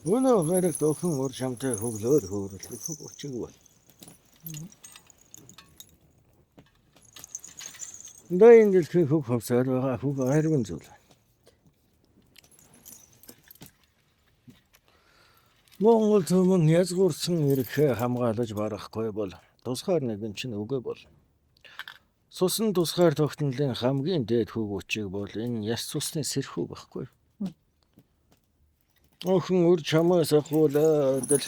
Өнөө гарагт охин ур шамтай хөглөөр хөөрөлдөх хүчиг бол. Дэйн дэлхийн хөг хөвсөөр байгаа хөг хайрын зүйл. Монгол төмөн язгуурсан ирэхээ хамгаалаж барахгүй бол тусгаар нэгэн чинь үгүй бол. Сусан тусгаар тогтнолын хамгийн дээд хөг учиг бол энэ яс цусны сэрхүү байхгүй. Охин ур чамаас ахуулаад л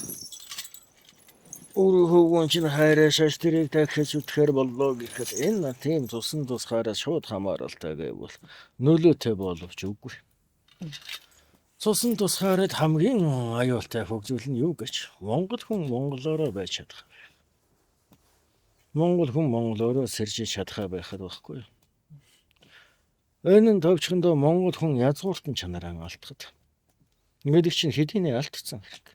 өөрөөгөө чинь хайраа шаш тэрийг дахиж үтгэхэр боллоо гэхэд энэ тийм тусан тусгаараас шууд хамааралтай гэвэл нөлөөтэй боловч үгүй. Цусан тусгаарад хамгийн аюултай хөгжүүл нь юу гэж? Монгол хүн монголоороо байж чадах. Монгол хүн монголоороо сэржиж чадхаа байхад байхгүй. Энэ нь товчхондоо монгол хүн язгууртан чанараа алдахад. Гэдэг чинь хэдийнэ алдсан хэрэг.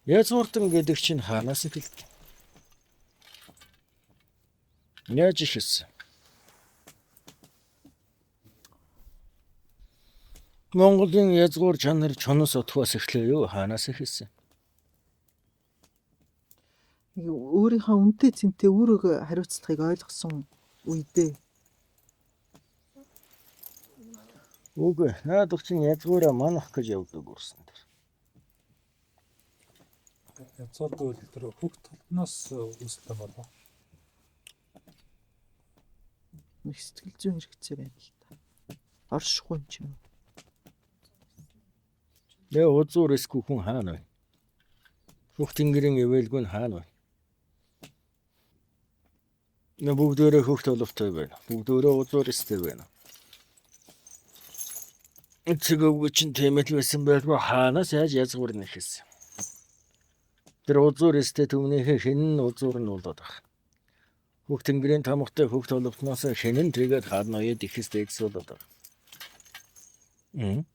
Язгууртан гэдэг чинь хаанаас эхэлдэг? Яаж ихсэн? Монголын язгуур чанар чоноос отхоос эхлэе юу? Хаанаас эхэлсэн? Өөрийнхөө үнэтэй цэнтэй үүрэг хариуцлагыг ойлгосон үедээ. Үгүй, наадах чинь язгуураа манах гэж явдаг үрсэн тэр. Язгуургүй тэр хөг толноос үүсэлтэй болов. Нэг сэтгэл зүйн хэрэгцээ байна л та. Оршихгүй юм чинь. Нэ узуур эсгүй хүн хаана вэ? Хөх тэнгэрийн ивэлгүй нь хаана вэ? Нэ бүгдөө хөх толовтой байна. Бүгдөө узуур эстэй байна. Эцэгөө чинь тэмэл байсан байлгүй хаанаас яаж язгуур нэхэсэн. Тэр узуур эстэй түмнийхээ хинэн узуур нь болоод байгаа. Хөх тэнгэрийн тамгатай хөх толовтноос хинэн тэгээд хаана яд ихэстэй болоод байгаа.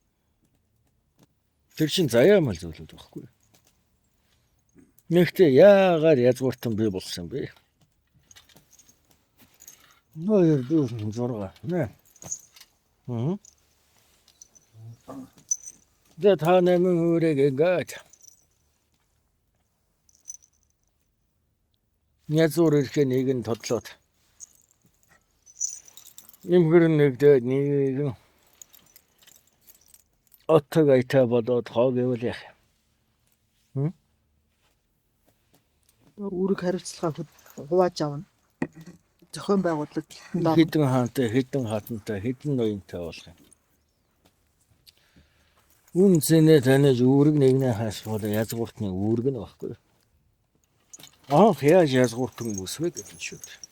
Тэр чинь заяамал зүйлүүд байхгүй. Нэгтээ яагаад язгууртан бий болсон бэ? 2 4 6 нэ. Зэ та нэмэн үрэг ингээд. Язгуур ирэхээ нэг нь тодлоод. Имгэр нэгдээд нэг оттог айтаа болоод хоо гэвэл яах юм? Үүрэг хариуцлага хувааж авна. Зохион байгуулалт Хэдэн хаантай, хэдэн хатантай, хэдэн ноёнтой болох юм. Үнцэнэ таньж үүрэг нэгнээ хаашгүй язгууртны үүрэг нь баггүй. Яаж язгууртан үсвэ гэдэг шүү дээ.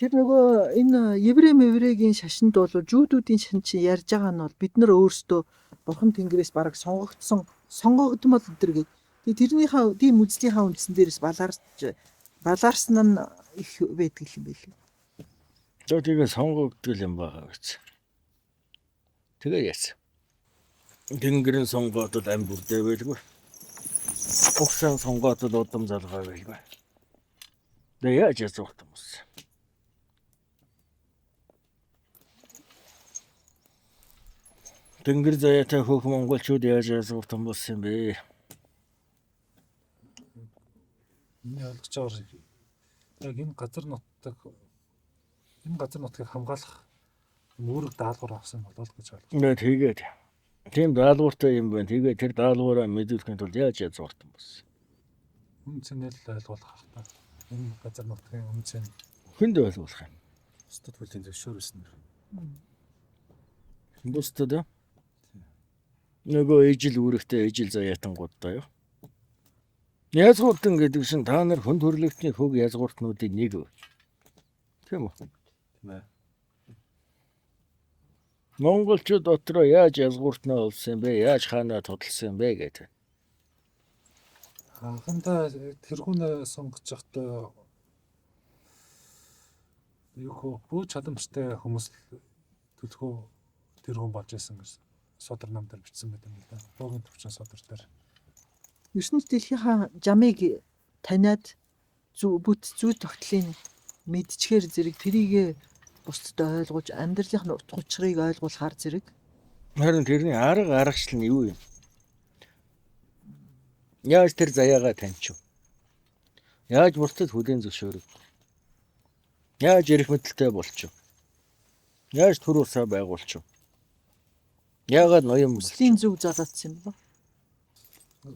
Тэр нөгөө энэ еврейгийн шашинд бол жүүдүүдийн шашин чи ярьж байгаа нь бол бид нар өөрсдөө бурхан тэнгэрээс бараг сонгогдсон бол өдр гээд. Тэрнийхээ тийм үзлийнхаа үндсэн дээрээс балаарсан нь их байдаг юм байл. Тэгээ сонгогдтол юм байгаа гэж. Тэгээ яасан. Тэнгэрийн сонгоодод ам бүрдээ байлгүй. Ухсан сонгоодод удам залгаа байлгүй. Тэгээ яаж язгууртан болсон. Тэнгэр заяатай хөх монголчууд яаж язгууртан болсон бэ? Миний ойлгож байгаа яг энэ газар нутгийг хамгаалах үүрэг даалгавар авсан болол гэж ойлгож байна. Тэгээд тийм даалгавартай юм байна. Тэгээд тэр даалгавраа мэдүүлэхэд бол яаж язгууртан болсон. Үн цэнэл ойлгуулах хэрэгтэй. Энэ газар нутгийн үн цэн Хүнд ойлгуулах юм. бусдад бүлийн зөвшөөрсөн. Бусдад нөгөө ижил үүрэгтэй ижил заяатан гудтаа юу. Язгууртан гэдэг чинь та нар хүн төрлөختний хөг язгууртнуудын нэг үү? Тийм үү? Тийм ээ. Монголчууд дотроо яаж язгууртнаа олсон бэ? Яаж хаанаа тодолсон бэ гэдэг. Анхандаа тэрхүүнээ сонгож явахдаа юу бүү чадамжтай хүмүүс төлхөө тэрхүүн болж исэн гэж содар намдар бичсэн байдаг юм да. Бөөгийн төвчин содар дээр. ертөнц дэлхийнхаа жамыг таниад бүт зүй тогтлын мэдчихээр зэрэг тэрийг бусдад ойлгуулж амьдралын утга учирыг ойлгуулахар зэрэг Харин тэрний арга аргачлал нь юу юм? Яаж тэр заяагаа таньчих? Яаж бусдад хүлээн зөвшөөрөв? Яаж эрх мэдэлтэй болчих? Яаж төр усаа байгуулчих? Яагаад ноён Мөслийн зүг залаацсан юм ба?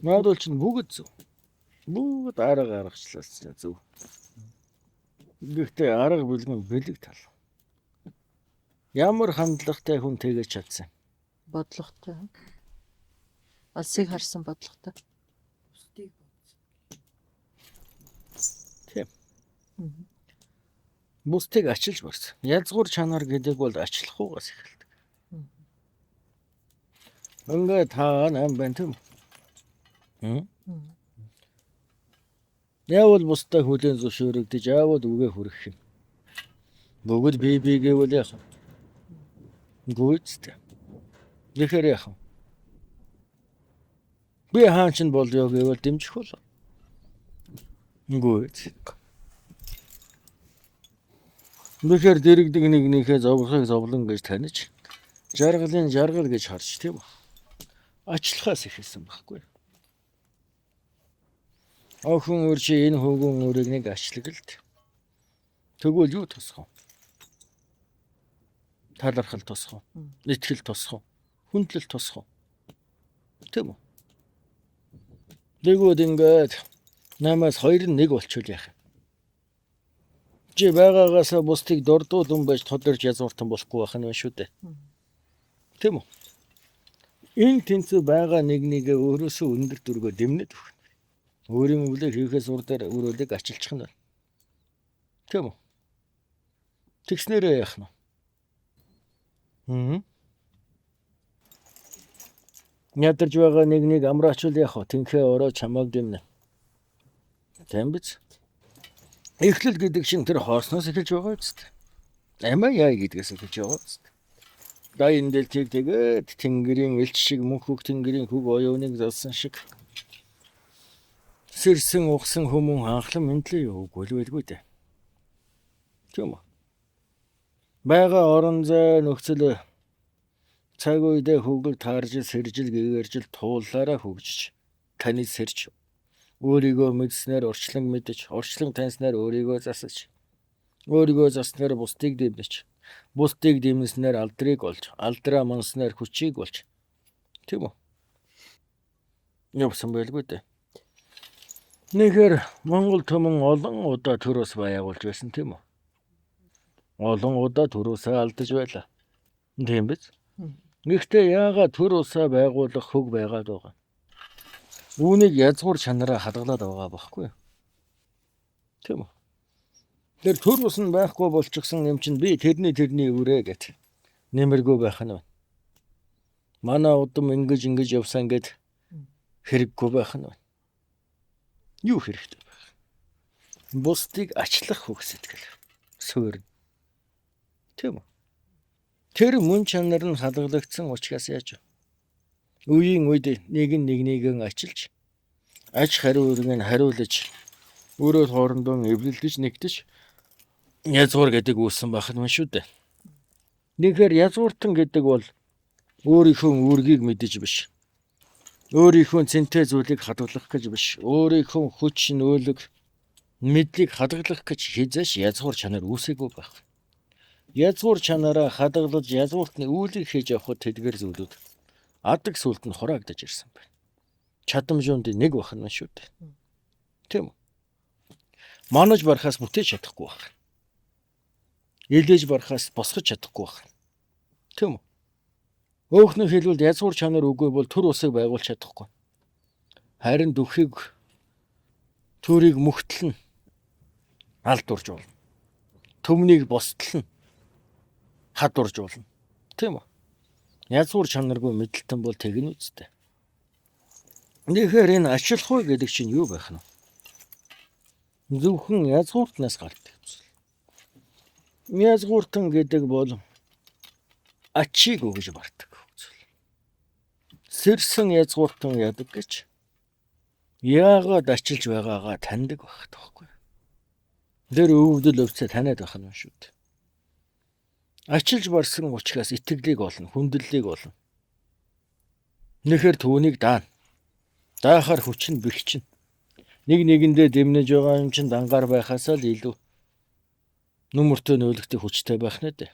Наадвал чинь бүгд зөв. Бүгд арга аргачлалс зөв. Гэхдээ арга бэлгэн бэлэг тал. Ямар хандлагатай хүн тэгэж чадсан? Бодлоготой. Алсыг харсан бодлоготой. Тийм. Мгм. Бусдыг ачилж барсан. Язгуур чанар гэдэг бол ачлахугаас эхэлдэг. Ингээд таа нам байна тийм үү? Яавал бусдаа хүлээн зөвшөөрөгдөж яавал үгээ хүргэх юм. Бүгд бие гэвэл яах вэ? Гүйцтэй. Тэгэхээр яах вэ? Би хаан ч болё гэвэл дэмжих болоо. Гүйц. Тэгэхээр дэрэгдэг нэгнийхээ зовлохыг зовлон гэж таних, жаргалын жаргал гэж харж тийм үү? Ачлахаас эхэлсэн байхгүй. Охин өөр чи энэ хөвгөн өөрийг нэг ашлаглалт. Тэгвэл юу тусах вэ? Талархал тусах вэ? Итгэл тусах вэ? Хүндлэл тусах вэ? Тийм үү? Тэгвэл ингээд намаас 2-1 болчихвол яах вэ? Чи байгаагаасаа бусдыг дордуулан байж тодорж язууртан болохгүй байх нь шүү дээ. Тийм үү? Энэ тэнцүү байгаа нэгнийгээ өөрөөсөө өндөр дүргөө дэмнээд өгөх. Өөрийн өвлөө хийхээс урдаар өрөөлийг ачилчих нь байна. Тийм үү? Тэгснээрээ яах нь? Ядаж байгаа нэгнийг амраачвал яах вэ? Тэнхээ ороо чамааг дэмнэ. Тийм биз? Эхлэл гэдэг чинь тэр хоосноос эхэлж байгаа үст. Амаа яа гэдгээс эхэлж байгаа үст. Дайн дэлтийг тэгээд тэнгэрийн элч шиг мөнх хөг тэнгэрийн хөг оюуныг залсан шиг сэрсэн ухсан хүмүүн анхлан мэдлээ юу гөлвэлгүй дээ. Тийм үү? Бага орон зай нөхцөл цаг үедээ хөвгөл таарж сэржил гэгэржил туулаараа хөгжиж таны сэрж өөрийгөө мэдснээр орчлон мэдэж орчлон таньснаар өөрийгөө засаж өөрийгөө заснаар бусдыг дэмнэж бусдыг дэмнэснээр алдрыг олж алдраа манснаар хүчийг болж тийм үү? Явсан байлгүй дээ. Нэхэр Монгол төмөн олон удаа төр ус байгуулж байсан тийм үү? Олон удаа төр усаа алдаж байлаа. Тийм биз? Гэхдээ яагаад төр усаа байгуулах хөг байгаад байгаа? Үүнийг язгуур чанараа хадгалаад байгаа байхгүй юу? Тийм үү? Тэр төр ус нь байхгүй болчихсон юм чинь би тэрний өрөө гэт нэмэргүй байх нь байна. Манай удам ингэж явсан гэд хэрэггүй байх нь байна. Юу хэрэгтэй байх? Бусдыг ачлах хөг сэтгэл. Суурь. Тийм үү? Тэр мөн чанар нь хадгалагдсан учраас яаж вэ? Үеийн үед нэгнийгээ ачилж аж хариулгыг хариулж өөрөө хоорондоо эвлэлдэж нэгтэж язгуур гэдэг үүссэн байх нь шүү дээ. Тэгэхээр язгууртан гэдэг бол өөрийнхөө үүргийг мэдэж биш. Өөрийнхөө цэнтэй зүйлийг хадгалах гэж биш. Өөрийнхөө хүч нөөлөг мэдлийг хадгалах гэж хизээш язгуур чанар үүсээгүй байх. Язгуур чанараа хадгалж язгууртны үйлийг хийж явахад тэдгээр зүйлүүд адаг сүлд нь хураагдаж ирсэн байна. Чадамжуунд нэг байх нь шүү дээ. Тийм үү? Манаж барахаас бүтээж чадахгүй байх. Илээж барахаас босгож чадахгүй байх. Тийм үү? Өөхнө хэлбэл язгуур чанар үгүй бол төр усыг байгуулж чадахгүй. Харин дүхийг төрийг мөхтөл нь алдурж болно. Төмнийг босдол нь хадурж болно. Тийм үү? Язгуур чанаргүй мэдлэлтэн бол тэгнэ үстэй. Тэгэхээр энэ ачлахгүй гэдэг чинь юу байх нь? Зөвхөн язгууртнаас гардаг зүйл. Язгууртан гэдэг бол ачийг өгж бардаг зүйл. Сэрсэн язгууртан ядаг гэж яагаад ачилж байгаагаа таньдаг байх тоххой. Тэр өвдөл өвцөө таниад байх нь шүү дээ. Ачилж барсан учраас итгэлийг олно, хүндлэлийг олно. Нэхэр түүнийг даана. Даахаар хүч нь бэрхчин. Нэг нэгэндээ дэмнэж байгаа юм чин дангаар байхаасаа л илүү нүмертэй нөөлөгтэй хүчтэй байх нэ дээ.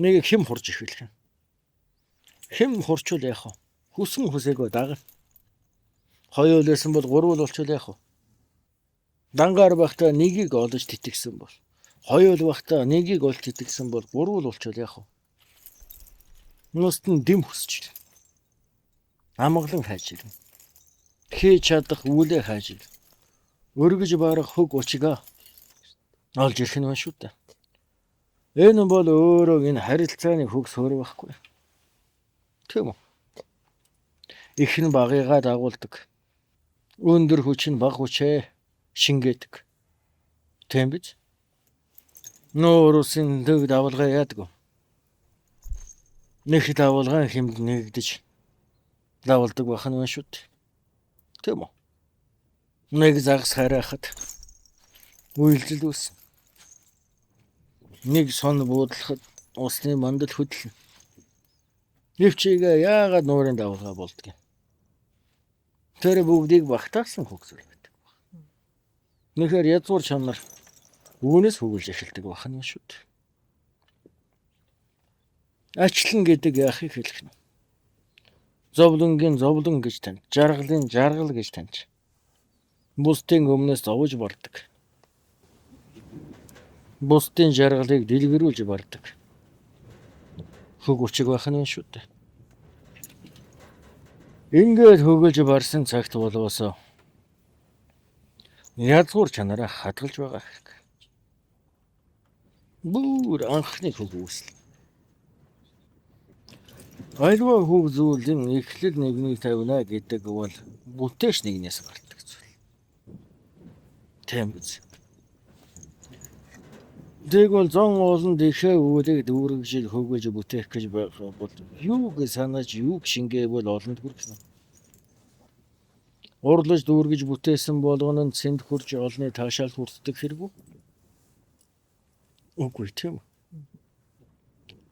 Нэг хэм хурж ихэлхэн. Хэм хурчул яах вэ? Хүсэн хүсээгөө дагна. Хоёр үлээсэн бол гурвал болчул яах вэ? Дангаар байхдаа нэгийг олж титгсэн бол, хоёр байхдаа нэгийг олж титгсэн бол гурвал болчул яах вэ? Ност нь дэм хүсч байна. Амгалан хайж ирнэ. Хийж чадах үлээ хайж ирнэ. Өргөж барах хөг учгаа олж ирэх нь байна шүү дээ. Энэ бол өөрөө энэ харилцааны хөг сөр байхгүй. Тийм үү? Их нь багыгаа дагуулдаг. Өндөр хүч нь баг хүчээ шингээдэг. Тийм биз? Нөөрусын дөг давалгаа яадаг. Нэг давалгаан хэмд нэгдэж давалдаг байх нь байна шүү дээ. Тийм үү? Нэг загас харахад үйлдэл үүснэ. Нэг сон буудлахад усны мандал хөдлөн. Нэвчээгээ яагаад нуурын давалгаа болдгийг. Тэр бүгдийг багтаасан хөгсөл байдаг. Нэхэр язгуур чанар үүнээс хөгөлж эхэлдэг байх нь шүү дээ. Ачлан гэдэг яахыг хэлэх нь. Зовлонгийн зовлон гэж тань, жаргалын жаргал гэж таньж. Бусдын өмнөөс зовж бардаг. Бусдын жаргалыг дэлгэрүүлж бардаг. Хөг учиг байх нь шүү дээ. Ингээд хөгөлж барсан цагт болоосоо язгуур чанараа хадгалж байгаа хэрэг. Бүр анхны хөг үүсэл. Альва хөг зүйлийн эхлэл нэгнийг тавина гэдэг бол бүтээш нэгнээс гардаг зүйл. Тийм биз. Дэг бол зон олон дэхээ үүдийг дүүргэж хөгөж бүтээх гэж байгаа бол юу гэж санаж юу шингээ бол олонд хүрэх. Урлаж дүүргэж бүтээсэн болгоно нь цэнд хурж олны таашаал хүртдэг хэрэг үү? Үгүй тийм.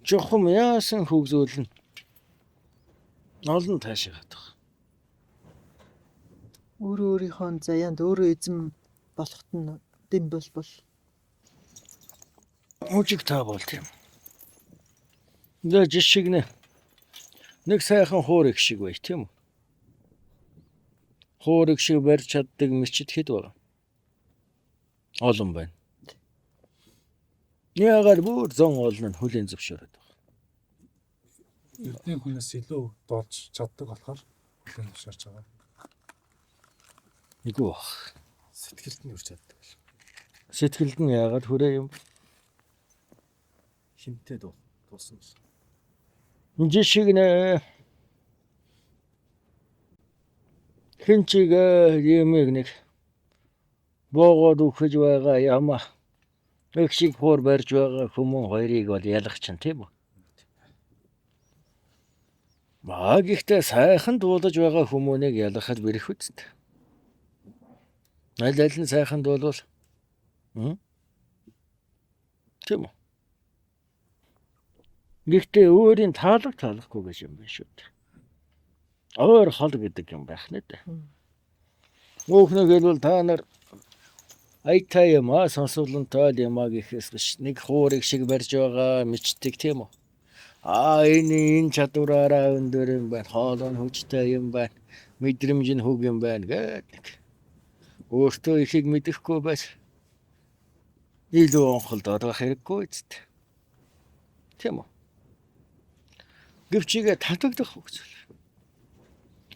Жохом яасан хөгзөөлн олон таашаагаад байгаа. Өөрөө өөрийнхөө заяанд өөрөө эзэн болохт нь дэм бол Үжиг таа бол тийм. Дэ жишиг нэг сайхан хуурэг шиг бай тийм үү? Хуурэг шиг барьж чаддаг мичид хэд байна? Олон байна. Яагаад бүр зон олон нь хүлээн зөвшөөрөд байгаа. Эрдний хүнээс илүү дуулж чаддаг болохоор хүлээн зөвшөөрч байгаа. Үгүй бах. Сэтгэлд нь үрж чаддаг бол. Сэтгэлд нь яагаад хүрээ юм? Хинтээ дуусан. Жишиг хинчиг юмэг нэг боогод үхэж байгаа яма их шиг хуур барьж байгаа хүмүүс хоёрыг бол ялгах чинь тийм үү? Баг ихтэй сайхан дуулаж байгаа хүмүүнийг ялгахад бэрх үст. Аль нь сайхан дуулвал тийм үү? Гэхдээ өөрийн таалахгүй гэж юм байна шүү дээ. Өөр хол гэдэг юм байх нэ дээ. Өөхнөг хэлбэл та нар айтай юм аа сонсуулантай юм аа гэхээс биш нэг хуурыг шиг барьж байгаа мичдэг тийм үү? Энэ чадвараараа өндөр юм байна. Хоолой хүчтэй юм байна. Мэдрэмж нь хөг юм байна гэдэг. Өөртөө ихийг мэдэхгүй байж илүү онхолд орох хэрэггүй үст. Тийм үү? Гэвчигээ татагдах хөгжөл.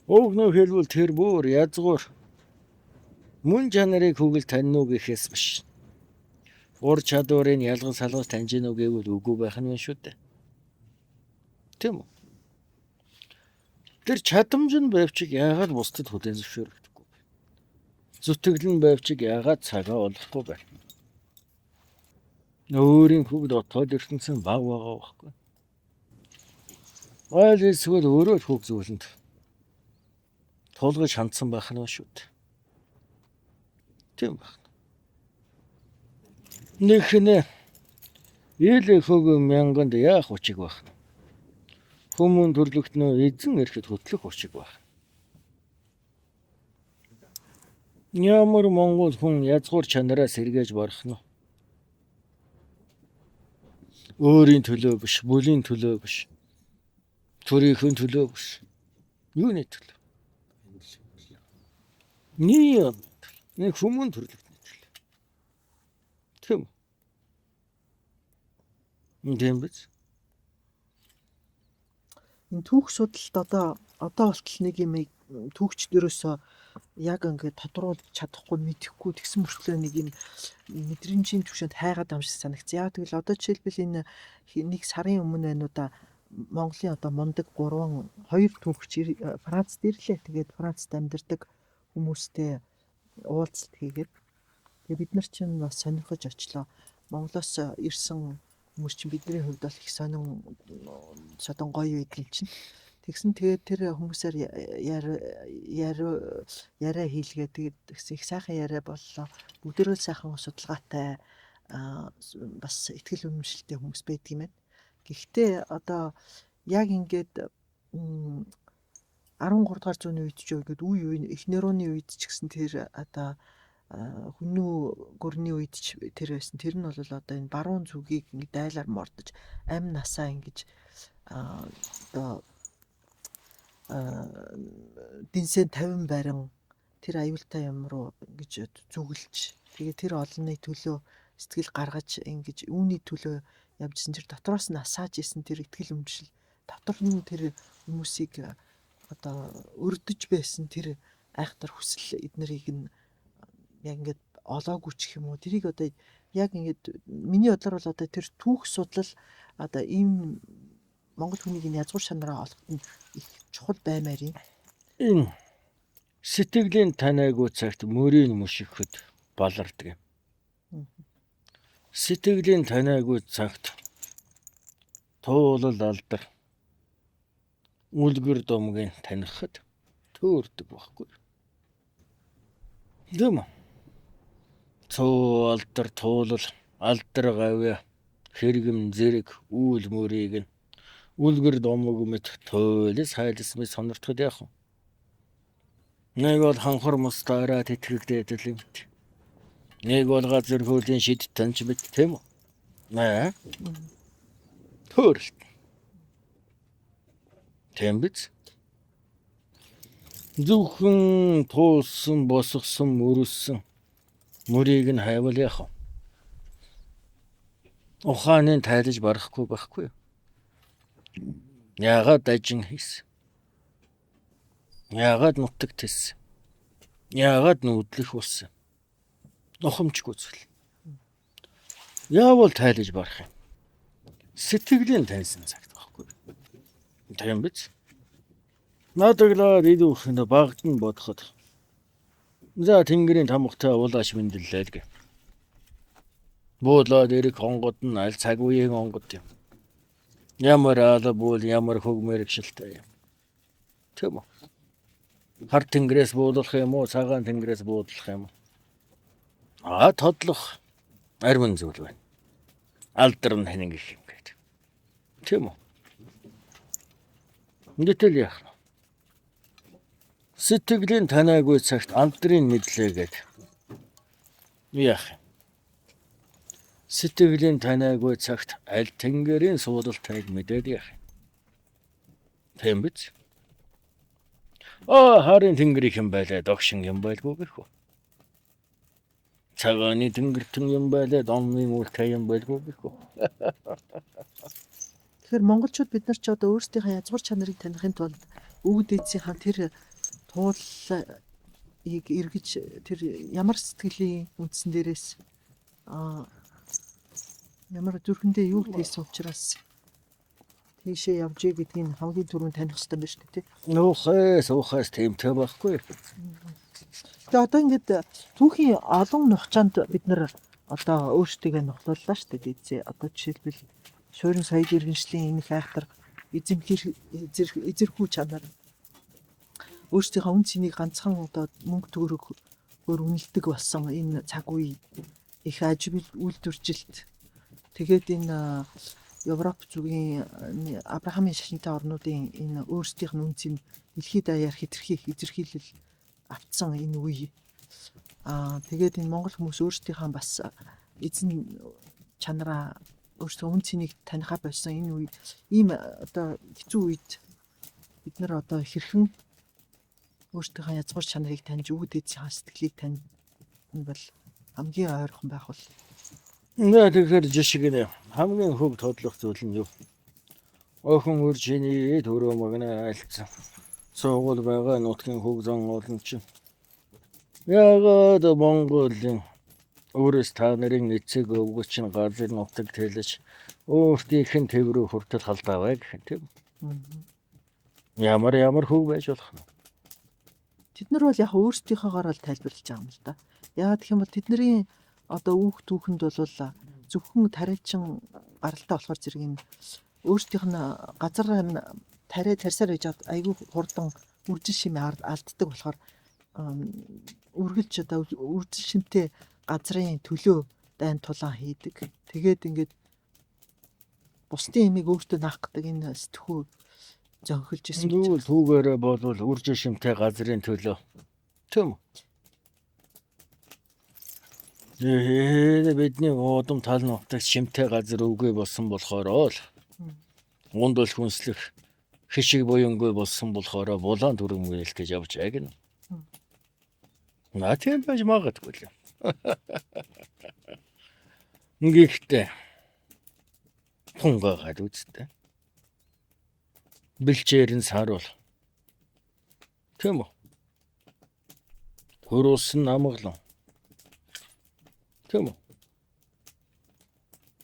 Өөгнөө хэлбэл тэр бүр язгуур мөн чанарыг хөгөл таньнуу гэхээс биш. Ур чадварыг ялган салгаж таньж гинүү гэвэл үгүй байх нь шүү дээ. Тийм үү? Тэр чадамж нь байвчиг яагаад бусдад хүлээн зөвшөөрөгдөхгүй бэ? Зүтгэл нь байвчиг яагаад цагаа олохгүй бэ? Өөрийн хөг дотоод ертөнцийн баг байгаа байхгүй. Айл эсвэл өөрөө хөг зүйлэнд тулгаж хандсан байх нь шүү дээ. Тийм байна. Нэхнэ ил хөг мянганд яах учиг байх. Хүмүүн төрлөخт нөө эзэн ирэхэд хөтлөх учиг байна. Ямар Монгол хүн язгуур чанараас эргэж барах нь өөрийн төлөө биш, бүлийн төлөө биш. Төрийн төлөө биш. Юуны төлөө? Нэг хүмүүн төрлөختний төлөө. Тийм. Тийм биз? Энэ түүх судалт одоо болтол нэг юм түүхч дөрөөсөө яг ингээд тодруулж чадахгүй мэдэхгүй тэгсэн мөртлөө нэг юм мэдрэмжийн түвшинд хайгаад байгаа юм шиг санагцсан. Яг тэгвэл одоо жишээлбэл энэ нэг сарын өмнө байна уу да Монголын одоо мундаг 2 түүхч Францд ирлээ. Тэгээд Францд амьдардаг хүмүүстэй уулзалт хийгээд тэгээд бид нар чинь бас сонирхож очлоо. Монголоос ирсэн хүмүүс чинь бидний хувьд бол их сонин гоё үйдэл чинь. Тэгсэн тэгээд тэр хүмүүсээр яриа хийлгээ тэгээд их сайхан яриа боллоо. Бүгдээрээ сайхан судалгаатай бас ихтгэл үнэмшилтэй хүмүүс байдаг юм байна. Гэхдээ одоо яг ингээд 13 дугаар зууны үед ч ингээд үе эхнэрүүний үед ч гэсэн тэр одоо хүннүү гүрний үед ч тэр байсан. Тэр нь бол одоо энэ баруун зүгийг ингээд дайлаар мордож амь насаа ингэж одоо динсэн 50 барин тэр аюултай юм руу ингэж зүгэлж тэгээ тэр олонний төлөө сэтгэл гаргаж ингэж үүний төлөө явжсэн тэр дотроос нь асааж исэн тэр ихтгэл өмчл дотор нь тэр хүмүүсийг одоо өрдөж байсан тэр айхтар хүсэл эднэрийг нь яг ингээд олоогүй ч юм уу тэрийг одоо яг ингээд миний бодлоор бол одоо тэр түүх судлал одоо ийм Монгол хүнийг энэ язгуур шанараа олоход нь их чухал баймаар юм. Энэ сэтгэлийн танайгүй цагт мөрийг мөшгөхөд балардаг юм. Сэтгэлийн танайгүй цагт туулал алдар үлгэр домгийн танихад төөрдөг байхгүй. Гэм цоо алдар туулал алдар гавья хэрэгэм зэрэг үйл мөрийг нь үлгэр домог мэт тойлс хайлс мэт сонирхоход яах вэ? Нэг бол ханхар мустаараа тэтгэгдээд л юм. Нэг бол газар хуулийн шид танч мэт тийм үү? Төрөлт. Тийм биз? Зөвхөн туулсан, босгосон, мөрөссөн мөрийг нь хайвал яах вэ? Ухааны тайлж барахгүй байхгүй юу? Яагаад ажин хийсэн? Яагаад нутаг тэс? Яагаад нүүдлэх болсон? Нохомчгүй зүйл. Яавал тайлж барах юм? Сэтгэлийн тайсан цагт байхгүй. Тийм биз? Надаглаад идүүх нь багт нь бодоход. За тэнгэрийн тамхтай уулааш мэндэллээ л гэ. Буудлаад эрэг хонгод нь аль цаг үеийн хонгод юм. Ямар албул ямар хөг мэрэгшилтэй юм. Тийм үү? Хар тэнгэрээс буулах юм уу, цагаан тэнгэрээс буудлах юм уу? Тодлох арвин зүйл байна. Алдар нь хэнэг их юм гээд. Тийм үү? Гэтэл яах вэ? Сэтгэлийн танайгүй цагт амтрын мэдлээгээд яах юм? Сэтгэлийн танайгүй цагт аль тэнгэрийн суудалтайг мэдээд яах юм? Тийм биз? Харин тэнгэр юм байлаа, догшин юм байлгүй гэх үү? Цагааны тэнгэртэн юм байлаа, домын үлтэй юм байлгүй гэх үү? Тэгэхээр монголчууд бид нар ч одоо өөрсдийнхээ язгуур чанарыг таних тулд өвөг дээдсийнхаа тэр туулыг эргэж тэр ямар сэтгэлийн үндсэн дээрээс ямар зүрхэндээ юу хийсэн учраас тийшээ явж ий гэдгийг хамгийн түрүүнд таних хэрэгтэй байна шүү дээ. Суухаас тэмтэй байхгүй. Тэгээ одоо ингээд түүхийн олон нухчаанд бид нар одоо өөрсдийгөө нухлууллаа шүү дээ дээдсээ. Одоо жишээлбэл суурин соёл иргэншлийн энэ их айхтар эзэрхүү чанар өөрсдийнхөө үн цэнийг ганцхан одоо мөнгө төгрөгөөр үнэлдэг болсон энэ цаг үе их ажил үйлдвэржилт тэгээд энэ Европ зүгийн Абрахамын шашинтай орнуудын энэ өөрсдийнх нь үнцийг дэлхийд даяар хэтэрхийлэл автсан энэ үе. Тэгээд энэ монгол хүмүүс өөрсдийнхээ бас эзэн чанараа өөрсдөө үн цэнийг танихаа болсон энэ үед ийм одоо хэцүү үед бид нар одоо хэрхэн өөрсдийнхээ язгуур чанарыг таньж үүд эцсийн сэтгэлийг таних нь бол хамгийн ойрхон байх бол Тэгэхээр жишг нэ хамгийн хөв тодлох зүйл нь юу? Охин үржиний төрөө магна альцсан. Суугуул байгаа нутгийн хөв зан олон чинь. Яагаад Монголын өөрөөс та нарын эцэг өвгөч чинь газар нутаг тэлж өөртөөх нь тэврүү хүртэл халдааваа гэх юм тийм. Ямар хөв байж болох нь. тэд нар бол яг өөрсдийнхоогоор л тайлбарлаж байгаа юм л да. Яагаад гэх юм бол тэдний одоо үүх түүхэнд бол зөвхөн тариачин гаралтай болохоор зэрэг юм өөрсдийнх нь газар тарьсаар байж хаад айгүй хурдан үржил шимээ алддаг болохоор үргэлж одоо үржил шимтэй газрын төлөө дайн тулаан хийдэг. Тэгээд ингээд бусдын имийг өөртөө наах гэдэг энэ сэтгхүү зөнхөлж исэн. Түүгээрээ болвол үржил шимтэй газрын төлөө тийм үү? Бидний удам тал нутагт шимтэй газар үгүй болсон болохоор л унд бол хүнслэх хишиг буянгүй болсон болохоор булаан дүрмгээл гэж явж яг нь. Наа тийм байж магадгүй л. Ингэхдээ тунгагаад үзтээ. Бэлчээр нь саруул. Тийм үү? Хөрөөсөн намглан. Тийм үү?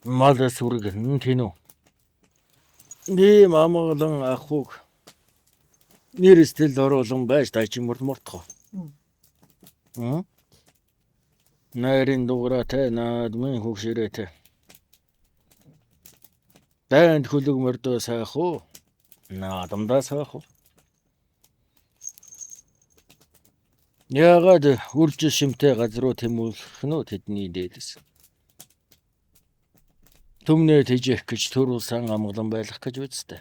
Малас үргэн тинүү. Ийм амгалан ахуг нэрстэл оруулан байж тачимурд муртах. Найрын дуграатай наадмын хөгшөрөөтэй. Дайнд хөлөг мөрдөө сайх уу? Наадамдаа сайх уу? Яагаад үржил шимтэй газруу тэмүүлэх нь тэдний дээдэс. Түмнээ тэжээх гэж төрүүлсэн амгалан байх гэж үзтээ.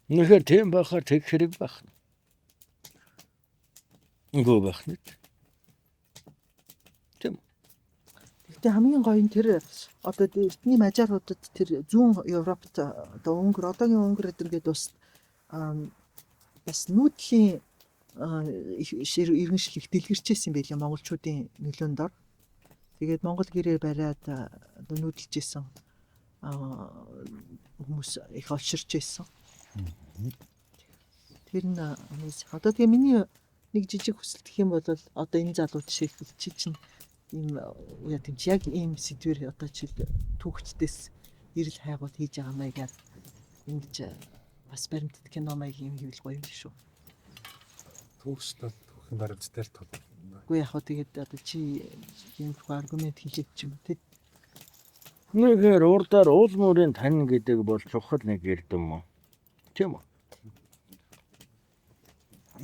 Нэхэр тийм байхаар тэг хэрэг байх. Гоо байх нь. Тийм. Гэхдээ хамгийн гоё нь тэр одоо эртний мажааруудад тэр зүүн Европт одоо Унгар одоогийн Унгар гэдэргээд бас нүүдлийн иргэншил их дэлгэрчээсэн байлаа монголчуудын нөлөөнд дор. Тэгээд монгол гэрээ бариад нүүдэлж исэн хүмүүс их олширч исэн. Тэр нь одоо тэгээ миний нэг жижиг хүсэлт гэх юм бол одоо энэ залууд шиг чи чинь ийм яа тийм яг ийм сэдвэр одоо жишээл түүхчдээс ирэл хайгууд хийж байгаа маягаар ингэж бас баримтат кино маягийн юм хийвэл гоё юм шүү. Түүхчтэй түүхийн баримттай л тул. Үгүй яг хөө тэгээд одоо чи ийм аргумент хийлээ ч юм те. Нэгээр урдаар уул мөрийн тань гэдэг бол чухал нэг эрдэм юм. Тийм үү?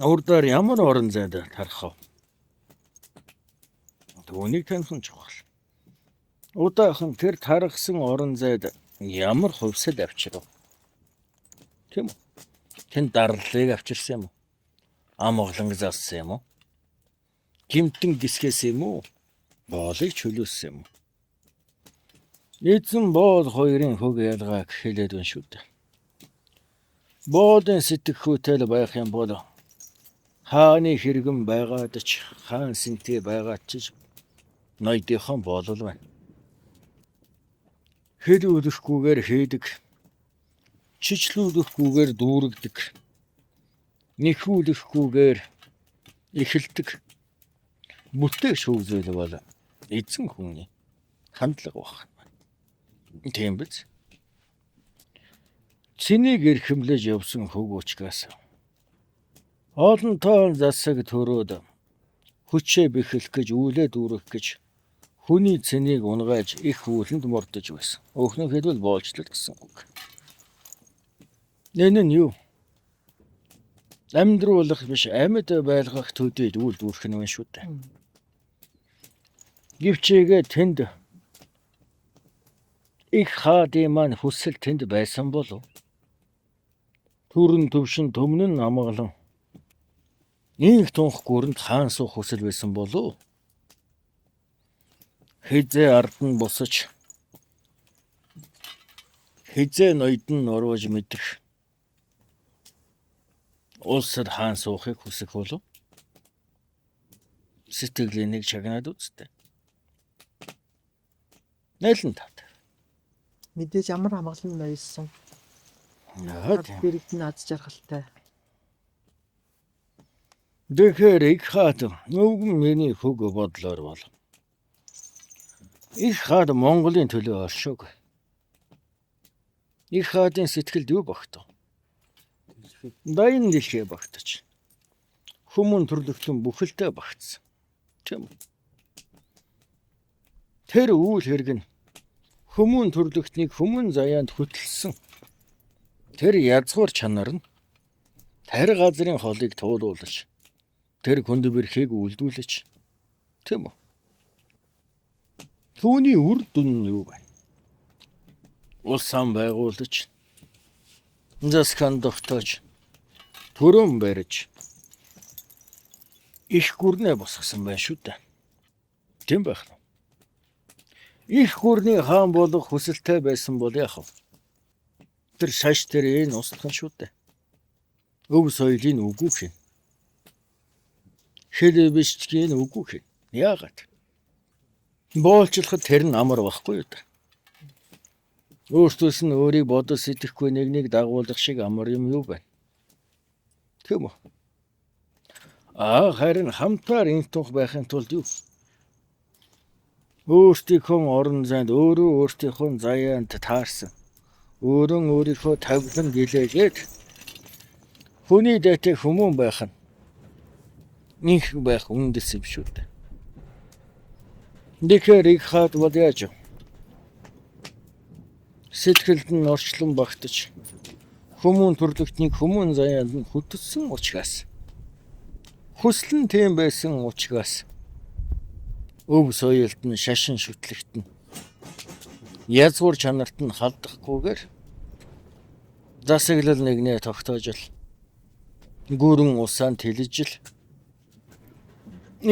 Урдаар ямар орон зайд тарах вэ? Түүнийг таних нь чухал. Удаахан тэр тархсан орон зайд ямар хувьсэл авчирв? Тийм үү? Тэн дарлалыг авчирсан юм уу? Амгалан заасан юм уу? Гимтэн гисгэсэн юм уу? Боолыг чөлөөсөн юм уу? Эзэн боол хоёрын хөг ялгааг хэлээд байна шүү дээ. Боолын сэтгэхүйтэй байх юм бол хааны хэрэгэн байгаад ч хаан сэнтэй байгаад ч ноёдынхон боолол байна. Хэлүүлэхгүйгээр хийдэг. Чичлүүлэхгүйгээр дүүргдэг. Нэхүүлэхгүйгээр эхэлдэг. Бүтээгч хөвзөл бол эзэн хүний хандлага байна. Тийм биз? Цэнийг эрхэмлэж явсан хөг учраас олон тоон засаг төрөөд хүчээ бэхэлх гэж үүлээ дүүрэх гэж хүний цэнийг унгааж их үүлэнд мордож байсан. Өөхнөө хэлбэл боолчлол гэсэн үг. Энэ нь юу? Амьдруулах биш амьд байлгах төдийд үйл дүүрэх нь байна шүү дээ. Гівчээгээ тэнд их хаадын маань хүсэл тэнд байсан болов. Төрөн төвшин төмнөн амгалан инх тунх гүрэнд хаан суух хүсэл байсан болов. Хизээ ард нь босож хизээ ноёд нь орвож мэдрэх улсад хаан суухыг хүсэх болов. Сэтгэлийн нэг чагнаад үзтээ. Нэлен тат. Мэдээж ямар хамгаалал ноёсон. Яагаад Бэрэгдэн аз жаргалтай. тэгэхээр их хаад өвгөн миний хөг бодлоор бол их хаад Монголын төлөө оршоог. Их хаадын сэтгэлд юу багтав? Дайн дэлхий багтаж. Хүмүүн төрлөختөн бүхэлдээ багтсан. Тийм үү? Тэр үйл хэрэг нь хүмүүн төрлөختнийг хүмүүн заяанд хөтлсөн. Тэр язгуур чанар нь тэр газрын холыг туулуулж, тэр хүнд бэрхийг үйлдүүлж, тийм үү? Түүний үр дүн нь юу вэ? Улсаан байгуулж, засган тогтоож, төрөн барьж, их гүрнээ босгосон байна шүү дээ. Тийм байх нь. Их гүрний хаан болох хүсэлтэй байсан бол яах вэ? Тэр шаш тэрийн устгах шүү дээ. Өв соёлын үгүй хийн. Хэл бичгийн үгүй хийн. Яагаад? Боолчлоход тэр нь амар байхгүй юу та? Өөртөөс нь өөрийг бодож сэтгэхгүй нэг дагуулах шиг амар юм юу байна? Тийм үү? Харин хамтаар инх тунх байхын тулд юу? Өөртөөхөө орон зайд өөртөөхөө заяанд таарсан. Өөрийнхөө тавилан гэлээгээд хүний дэйтэй хүмүүн байх нь инх байх үндэс юм шүү дээ. Тэгэхээр их хаад бол яаж вэ? Сэтгэлд нь орчлон багтаж хүмүүн төрлөختнийг хүмүүн заяанд нь хөтөлсөн учраас хүсэл нь тийм байсан учраас өв соёлд нь шашин шүтлэгт нь язгуур чанарт нь халдахгүйгээр засаглал нэгнээ тогтоож л гүрэн усаан тэлжил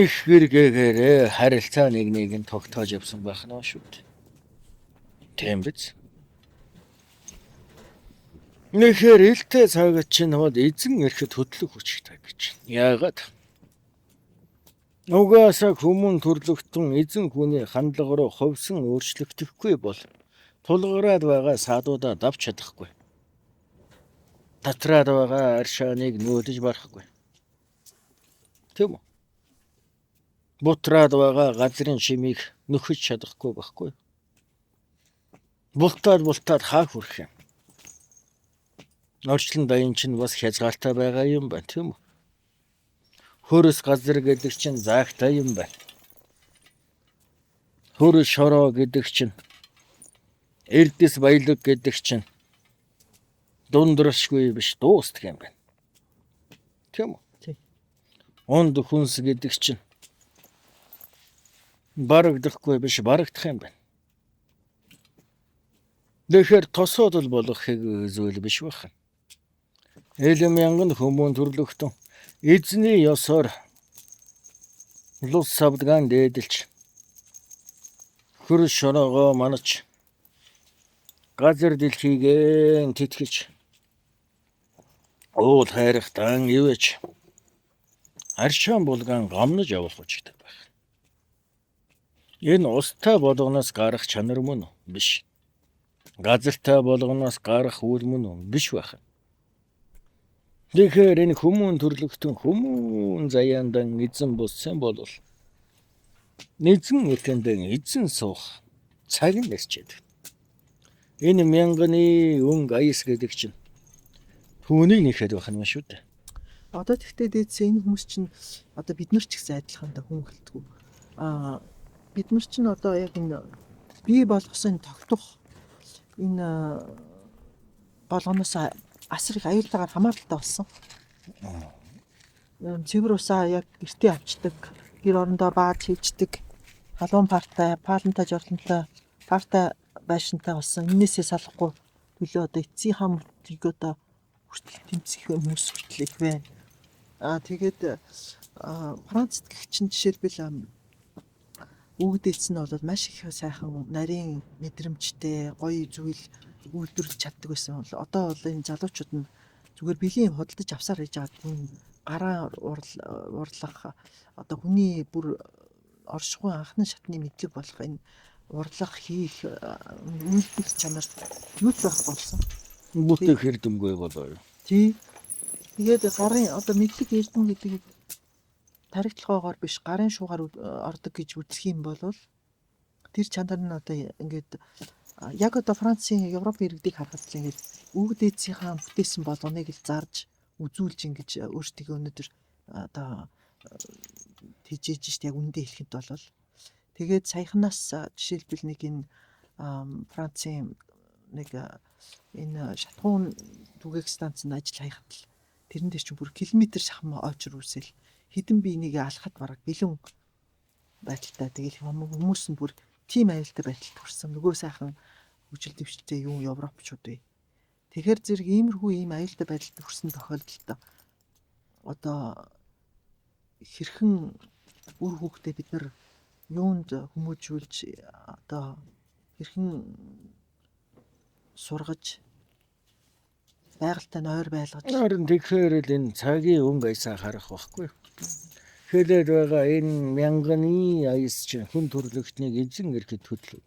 их гэргээгээрээ харилцаа нэг нь тогтоож явсан байх нь шүү дээ. Тийм биз? Нэхэр илтэй цагт чинь бол эзэн ирэхэд хөдлөх хүчтэй гэж. Яагаад? Угаасаа хүмүүн төрлөختөн эзэн хүний хандлага руу ховсон өөрчлөгдөхгүй бол тулгараад байгаа саадуудаа давч чадахгүй. Татраад байгаа аршааныг нөөдөж барахгүй. Тийм үү? Бутраад байгаа газрын шимийг нөхөж чадахгүй байхгүй. Бултаад хаа хүрэх юм? Орчлон даян чинь бас хязгаартай байгаа юм байна, тийм үү? Хөрөс газар гэдэг чинь заагтай юм байна. Хөрөс шороо гэдэг чинь эрдэс баялаг гэдэг чинь дундрашгүй биш дуустдаг юм байна. Тийм үү? Тийм. Онд хүнс гэдэг чинь барагдахгүй биш барагдах юм байна. Тэгэхээр тосоодол болох зүйл биш байх. Элэм янган хүмүүн төрлөختөн эзний ёсоор лус савдгаан дээдэлж хөрөс шороогоо манаж газар дэлхийгэн тэтгэж уул хайрахтан ивэж аршаан булгаан гамнаж явах учиртай байх. Энэ устай болгоноос гарах чанар мөн үү? Биш. Газартай болгоноос гарах үйл мөн үү? Биш байх. Тэгэхээр энэ хүмүүн төрлөختөн хүмүүн заяандан эзэн болсон бол эзэн ихэндэн эзэн суух цаг нь ирчээд. Энэ мянганы өнгө аяс гэдэг чинь түүнийг нэхэд байх юм шүү дээ. Одоо тэгтээ дээдсээ энэ хүмүүс чинь одоо бид нар ч гэсэн адилхан хүн хэлтгүү. Бид нар чинь одоо яг энэ бий болгосон тогтох энэ болгоноос асар их аюултайгаар хамааралтай болсон. Цэвэр усаа яг гэртээ авчдаг, гэр орондоо бааж хийждэг, халуун партай, палантай жолонтой, партай байшинтай болсон. Энээсээ салахгүй төлөө одоо эцсийн хамтыг одоо хүртэл тэмцэх хүмүүс хүртэл их байна. Тэгээд Францд гэх чинь жишээлбэл өвгдээц нь бол маш их сайхан нарийн мэдрэмжтэй гоё зүйл үйлдвэрлэж чаддаг байсан. Одоо бол энэ залуучууд нь зүгээр биеийн худалдаж авсаар хийж байгаа тийм гараа урлах одоо хүний бүр оршихуй анхны шатны мэдлэг болох энэ урлах хийх үйлдэх чанар юу ч байхгүй болсон. Бүтээх хэрдэмгүй болоо. Тий. Тэгээд гарын одоо мэдлэг эрдэм гэдэг таригтлахгүйгээр биш гарын шуугаар ордог гэж үзэх юм бол тэр чанар нь одоо ингээд яг одоо Францын Европ иргэдийг харахад л ингээд өвөг дээдсийнхаа бүтээсэн болгоныг л зарж үзүүлж ингэж өөртөө өнөдөр одоо тийжээж штэ яг үндэ хэлэхэд бол тэгээд саяханаас жишээлбэл нэг энэ Францын нэг энэ шатхуун түгээх станцнд ажил хайхад л тэрэн дээр чинь бүр километр шахам очор үсэл хідэн биенийг алхахад бараг бэлэн байдалтай тэгэл хүмүүс нь бүр тийм аюултай байдалд хүрсэн. Нөгөө сайхан хөгжил дэвшилтэй юу Европчууд вэ. Тэгэхээр зэрэг иймэрхүү ийм аюултай байдалд хүрсэн тохиолдолд одоо хэрхэн үр хүүхдээ бид нар юунд хүмүүжүүлж одоо хэрхэн сургаж байгальтай нойр байлгаж Харин тэгэхээр л энэ цагийн өнгө аясаа харах байхгүй. Хэлээд байгаа энэ мянганы аяс чинь хүн төрлөختнийг эзэн ирэхэд хөдлөв.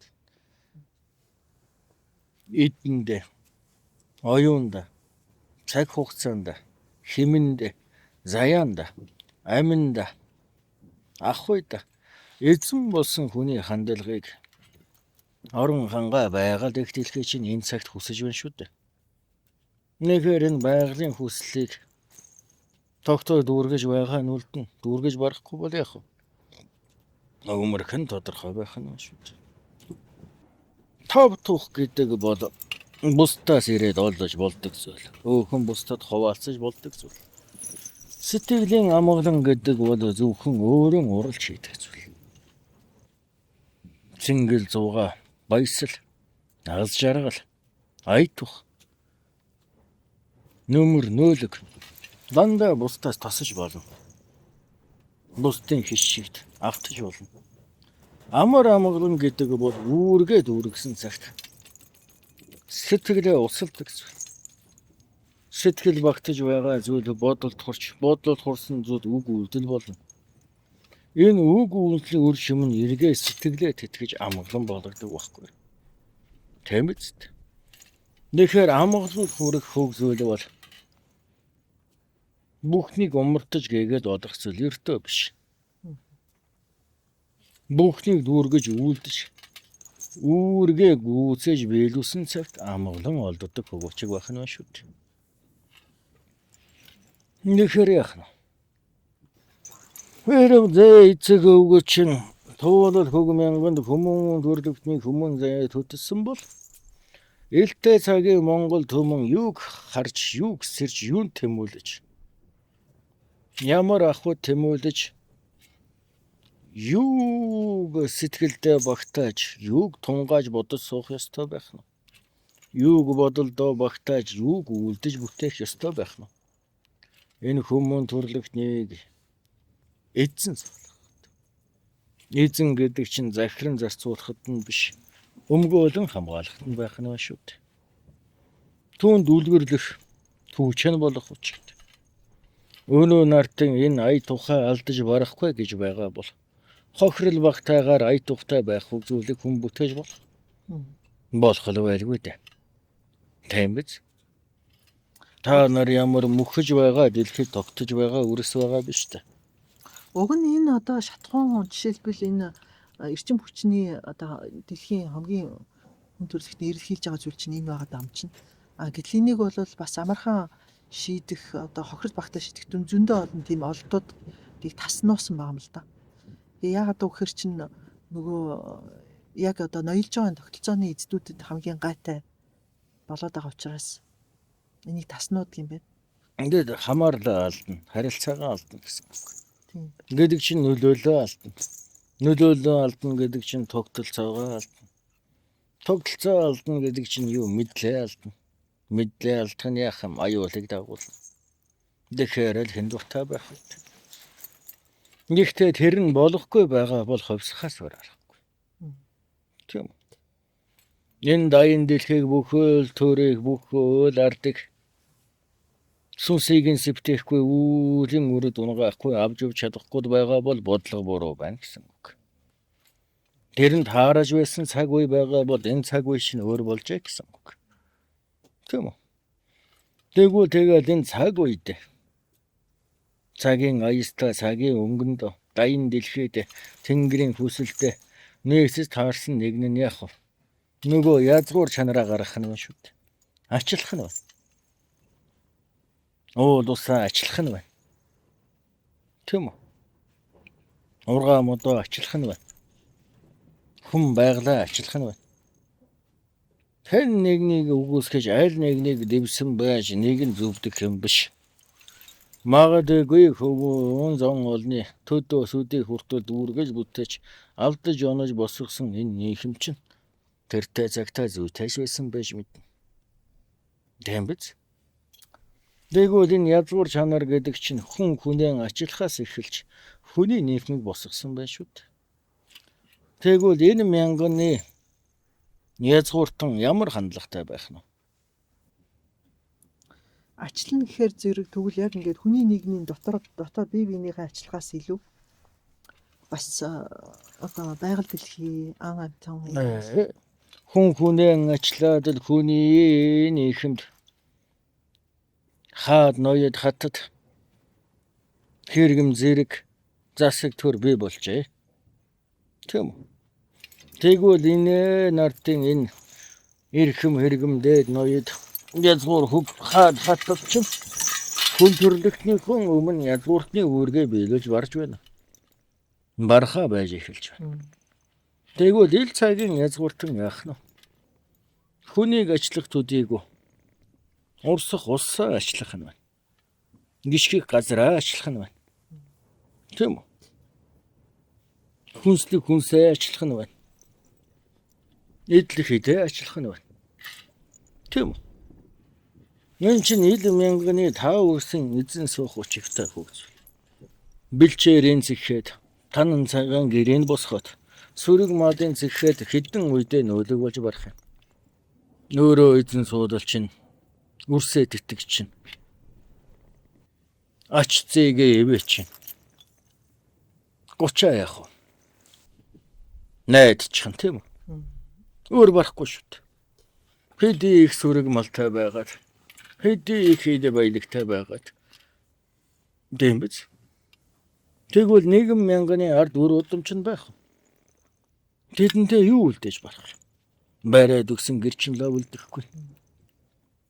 Эдэндээ, оюунда, цаг хугацаанд, хэмэнд, заяанд, аминд, ахуйд эзэн болсон хүний хандлагыг орон хангаа байгаль их дэлхий чинь энэ цагт хүсэж байна шүү дээ. Нэгээр энэ байгалийн хүслийг тогтоо дүүргэж байгаа нь үлдэн. Дүүргэж барахгүй бол яах вэ? Өмөрхөн тодорхой байх нь шүү дээ. Тав тух гэдэг бол бусдаас ирээд олдож болдог зүйл. Өөхөн бусдад хуваалцаж болдог зүйл. Сэтгэлийн амгалан гэдэг бол зөвхөн өөрөө уралж хийдэг зүйл. Цэнгэл зуга, баясал, аз жаргал, ая тух, нөмөр нөөлөг дандаа бусдаас тасаж болно. Бусдын хишигт автаж болно. Амар амгалан гэдэг бол үүргээд үүргсэн цагт сэтгэлээ усалдаг зүйл. Сэтгэл багтаж байгаа зүйл бодолд хурч, бодолд хурсан зүйл үг үйлдэл болно. Энэ үг үйлдэл үр шим нь эргээ сэтгэлээ тэтгэж амгалан болгодог байхгүй. Тийм биз дээ. Тэгэхээр амгалан хүрэх хөг зүйл бол бүхнийг умартаж гээгээд одох зүйл өртөө биш. Бүхнийг дүүргэж үйлдэж үүргээ гүйцээж биелүүлсэн цагт амгалан олддог хөгөөчг байх нь шүү дээ. Нэхэр яах нь? Хэрэг зээ эцэг өвгөө чинь туулал хөг мянганд хүмүүн төрлөختний хүмүүн заяа төтсөн бол элтэй цагийн Монгол төмөн юуг харж юуг сэрж юунд тэмүүлж ямар ахуй тэмүүлж юуг сэтгэлдээ багтааж юуг тунгааж бодож суух ёстой байх нь. Юуг бодолдоо багтааж юуг үлдэж бүтээх ёстой байх нь. Энэ хүмүүн төрлөختнийг эзэн суулгахад. Эзэн гэдэг чинь захиран зарцуулахад нь биш. Өмгөөлөн хамгаалахад нь байх нь шүү дээ. Түүнд үлгэрлэх түүчэн болох учиртай. Өнөө нартын энэ ая тухай алдаж барахгүй гэж байгаа бол хохирол багтаагаар ая тухтай байх зүйлийг хүн бүтээж болох л байлгүй дээ. Тийм биз? Та нар ямар мөхөж байгаа дэлхийд тогтож байгаа үрс байгаа биш дээ. Уг нь энэ одоо шатхуун жишээлбэл энэ эрчим хүчний одоо дэлхийн хамгийн хүн төрөлхтний эрэлхийлж байгаа зүйл чинь энэ байгаа дам чинь. Гэтэл энийг бол бас амархан шийдэх одоо хохирол багтаа шийдэх зөндөө олон тийм олдуудыг таснуусан байгаа юм л да. Тэгээ яагаад гэвэл чинь нөгөө яг одоо ноёлж байгаа тогтолцооны эздүүдэд хамгийн гайтай болоод байгаа учраас энийг таснууд юм байна. Ингээд хамаарлаа алдна, харилцаагаа алдна гэсэн үг. Тийм. Гэдэг чинь нөлөөлөө алдна. Нөлөөлөө алдна гэдэг чинь тогтолцоогоо алдна. Тогтолцоо алдна гэдэг чинь юу мэдлээ алдна. Мэдлээ алдах нь яах юм аюулыг дагуулна. Тэгэхээр л хэн дуртай байх вэ? Гэхдээ тэр нь болохгүй байгаа бол ховсхаас барахгүй. Тийм. Энэ дайны дэлхийг бүхэл төрийг бүхэл ардыг сүнсийг нь сэвтэхгүй үүрийн үрд унгаахгүй авч явж чадахгүй байгаа бол бодлого буруу байна гэсэн үг. Тэрэнд хаараж байсан цаг үе байгаа бол энэ цаг үе чинь өөр болжээ гэсэн үг. Тийм үү? Тэгэл энэ цаг үед цагийн аястай цагийн өнгөнд дайны дэлхийд тэнгэрийн хүсэлтэд нээсэж таарсан нэг нь яах вэ? Нөгөө язгуур чанараа гаргах нь шүү дээ. Ачлах нь байна. Усаа ачлах нь байна. Тийм үү? Ургаа модоо ачлах нь байна. Хүн байглаа ачлах нь байна. Хэн нэгнийг үгүйсгэж аль нэгнийг дэвсэн байж нэг нь зүвдэг юм биш. Магадгүй хөвөн зон олны төдөө сүдийг хүртэл дүүргэж бүтээж алдаж онож босгосон энэ нийхэм чинь тэртээ цагтаа зүйтэй байсан байж мэднэ. Тийм биз? Тэгвэл энэ язгуур чанар гэдэг чинь хүн хүнээ ачлахаас эхэлж хүний нийгмийг босгосон байх шүү дээ. Тэгвэл энэ мянганы язгууртан ямар хандлагатай байх нь? Ачлан гэхээр зэрэг тэгвэл яг ингээд хүний нийгмийн дотоод бие биенийхээ ачлахаас илүү бас одоо байгаль дэлхий ан амтан хүн хүнээ ачлаад л хүний нийгэмд хаад ноёд хатад хэрэгэм зэрэг засаг төр бий болжээ. Тийм үү? Тэгвэл энэ нартын энэ эрхэм хэрэгэм дээд ноёд язгуур хөг хаад хатад чинь хүн төрлөختнийхөө өмнө язгууртны үүргээ биелүүлж барж байна. Бархаа байж эхэлж байна. Тэгвэл ил цагийн язгууртан яах нь? Хүнийг ачлах төдийгүй урсах усаа ачлах нь байна. Гიშгэх газараа ачлах нь байна. Тийм үү? Хүнслэг хүнсээ ачлах нь байна. Эдлэх идэ ачлах нь байна. Тийм үү? Энэ чинь ил мянганы тав өрсөн эзэн суух учигтай хөгж. Бэлчээрийн зэхэд танан цагаан гэрээнд босгоод сүрэг маадын зэхэд хэдэн үедээ нөөлөг болж барах юм. Өөрөө эзэн суудал чинь үрсээ тэтг чинь ач зээгээ ивэ чинь 30 яах вэ? Найдчихна тийм үү? Өөр барахгүй шүү дээ. Хэдий их сүрэг малтай байгаад хэдий их хідэ баялагтай байгаад тийм биз? Тэгвэл 1000-ны ард үр удамч нь байх. Тэдэнтэй юу үлдээж барах юм? Барайд өгсөн гэрчин лав үлдэхгүй.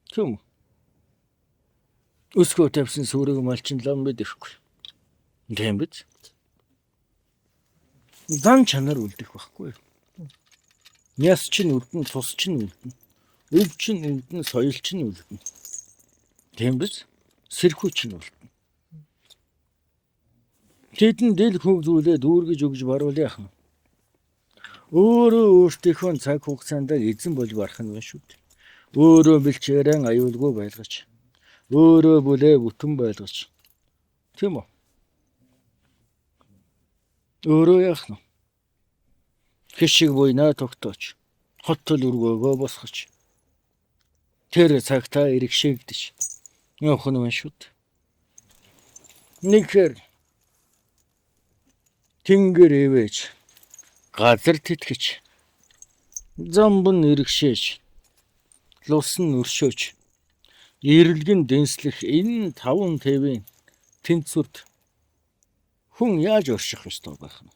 Тийм үү? Өсгөө тавьсан сүрэг малчин лав мэдэхгүй. Тийм биз? Зан чанар үлдэх байхгүй. Яс чинь үлдэн, цус чинь үлдэн. Өв чинь үлдэн, соёл чинь үлдэн. Тийм биз? Сэрхүү чинь үлдэн. Тэдэн дэл хөгжүүлээд дүүргэж өгж баруул яах нь? Өөрөө өөртөөхөө цаг хугацаанд эзэн болж барах нь байна шүү дээ. Өөрөө бэлчээрэн аюулгүй байлгаж, өөрөө бүлээ бүтэн байлгаж. Тийм үү? Өөрөө яах нь? Хишиг буйнаа тогтоож, хотол өргөөгөө босгож. Тэр цагтаа иргэшээгдэж явах нь байна шүү дээ. Нэгэр тэнгэр ивэж газар тэтгэж замбан иргэшээж лусан өршөөж эрэлгэн дэнслэх энэ 5-5-ийн тэнцвэрт хүн яаж орших ёстой байх нь?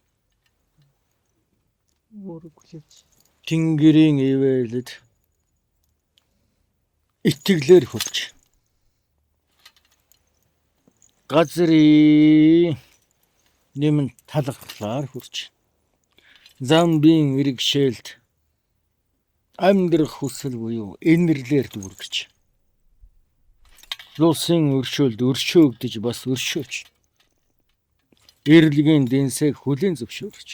өөрөглөж Тэнгэрийн ивэлд итгэлээр хөвч газрын нэмэн талхлаар хүрч замбын иргэшээлд амьдрах хүсэл буюу энэрлэр дүүргэж лусын өршөөлд өршөөгдөж бас өршөөж эрэлгийн дэнсэг хүлэн зөвшөөрч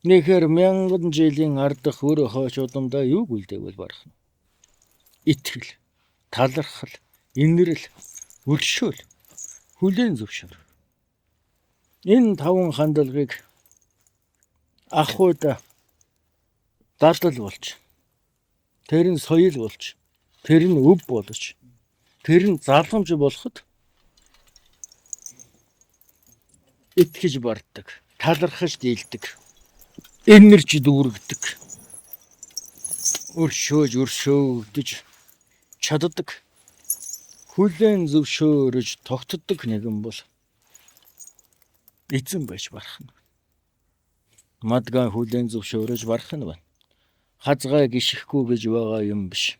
Нэхэр мянган жилийн ардах өөр хойч удамдаа юу үлдээвэл барах нь. Итгэл, талархал, инэрл, өршөөл, хүлээн зөвшөөр. Энэ 5 хандлагыг ахуйда дадал болж, тэр нь соёл болж, тэр нь өв болж, тэр нь заламж болоход итгэж барддаг, талархаж дийлдэг, энерж дүүргдэг, өршөөгдөж чаддаг, хүлээн зөвшөөрөж тогтдог нэгэн бол эзэн байж барах нь. Мадгаан хүлээн зөвшөөрөж барах нь байна. Хазгай гიშихгүй гэж байгаа юм биш.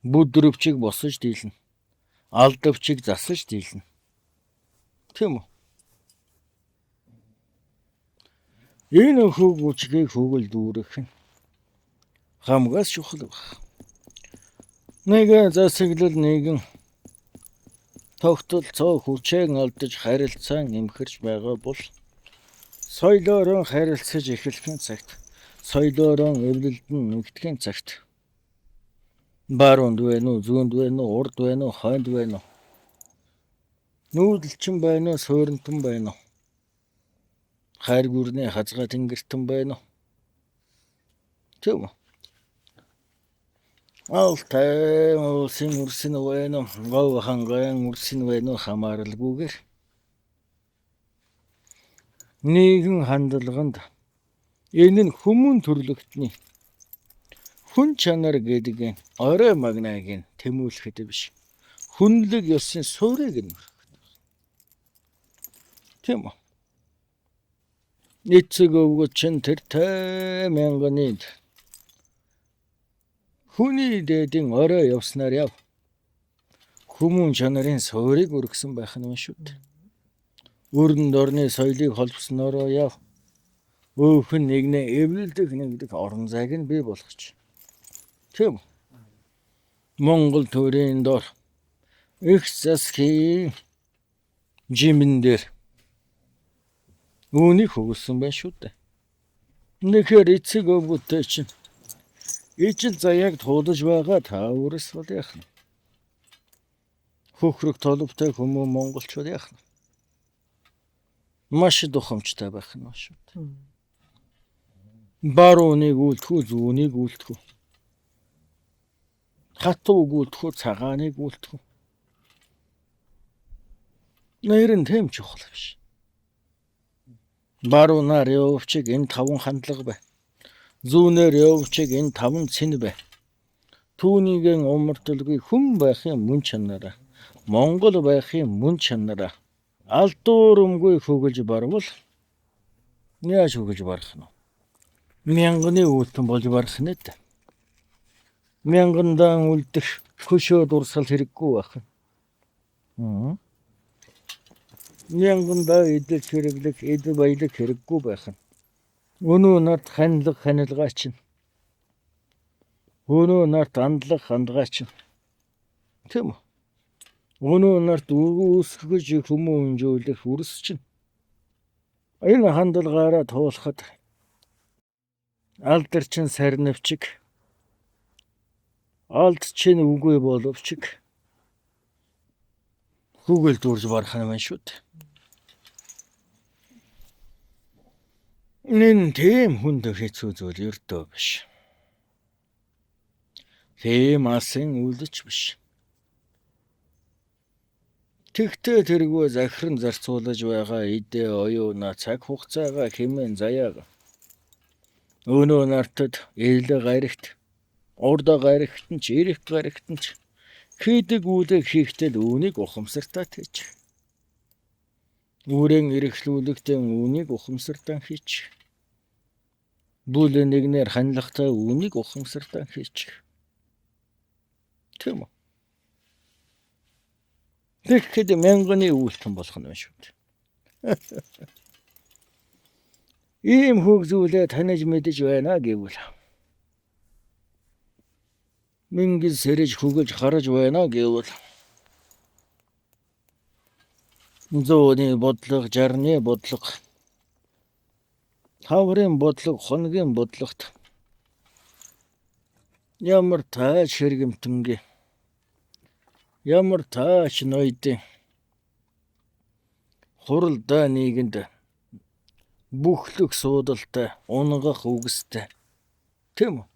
Бүдрөвчийг босож дийлнэ. Алдавчийг засаж дийлнэ. Тийм үү? Энэ хөвгүчгийг хөвгөл дүүрэх нь хамгаас чухал баг. Нэг засаглал нэгэн тогтолцоо хүчээн олдож харилцаан эмхэрч байгаа бол соёлоороо харилцаж эхлэхийн цагт, соёлоороо эвлэлдэн нэгдэхийн цагт баруунд байна уу, зүүнд байна уу, урд байна уу, хойд байна уу, нүүдэлчин байна уу, сууринтан байна уу, хайр гүрний хазгай тэнгэртэн байна уу. Тийм үү? Алтай улсын үрсэн байна уу, гов хангайн үрсэн байна уу хамааралгүйгээр нэгэн хандлаганд энэ нь хүмүүн төрлөختний хүн чанар гэдэг орой магнаг тэмүүлэхэд биш. Хүнлэг ёсын суурийг нь тийм үү? Эцэг өвгөчин тэр 50,000-ны хүний дээдийн орой явснаар яв. Хүмүүн чанарын суурийг өргөсөн байх нь шүү дээ. Өрөнд орны соёлыг холбоснороо яв. Өөхөн нэгнээ эвлэлдэх нэгдэх орон зайг нь бий болгоч. Тийм үү? Монгол төрийн дор их засгийн жимэн дээр үүнийг хөгсөн байна шүү дээ. Нэхэр эцэг өвгөтэй чинь ижил заяаг туулж байгаа та үрс бол яах нь? Хөхрөг толөвтэй хүмүүс монголчууд яах нь? Маш духамжтай байх нь шүү дээ. Барууныг үлдэхүү, зүүнийг үлдэхүү. Хатууг үлдэхүү, цагааныг үлдэхүү. Нэрэн тэм чухал биш. Баруунаар яввчиг энэ 5 хандлага бай. Зүүнээр яввчиг энэ 5 цэн бай. Түүнийгэн умарталгүй хүн байхын мөн чанараа, Монгол байхын мөн чанараа алдуурмгүй хөглж барвал яаж хөглж барах нь? Мянганы үлдэн болж барах нь дээ. Мянгандаа үлдэх хөшөө дурсал хэрэггүй байх. Мянгандаа эдэл хэрэглэх, эдэл баялаг хэрэггүй байх. Өнөө нарт ханилгаа чинь. Өнөө нарт хандгаа чинь. Тийм үү? Өнөө нарт үүсгэж хүмүүнжүүлэх үрс чинь. Энэ хандлагаараа туулахад алдарчин сарнивчиг, алдчин үгүй боловчиг Google дурж барах юм шүү дээ. Энэ тийм хүнд хэцүү зүйл ердөө биш. Тийм асын үлдэж биш. Тэгтээ тэргүй захиран зарцуулж байгаа идэ оюуна цаг хугацаагаа хэмээн заяага. Өнөө нартад ил гаригт, урд гаригт нь ч, ирэх гаригт нь ч хийдэг үлэг хийхдээ үүнийг ухамсартаа хийж. Үрэн эрэхлүүлэгтэн үүнийг ухамсартаа хийж. Бүл нэгнэр ханлагтай үүнийг ухамсартаа хийж. Тийм үү? Тэгэхэд мянганы үйлдэл болох нь шүү дээ. Ийм хөгзүүлээ таниж мэдэж байна гэвэл Мингис сэрэж хөгөж хараж байна гэвэл зууны бодлого, жарны бодлого хаврын бодлого, хоногийн бодлогот ямар тааж хэрэгэмтэнгээ, ямар тааж ноёдын хуралдаа нийгэнд бүхлэг суудалтай, унгах үгстэй. Тийм үү?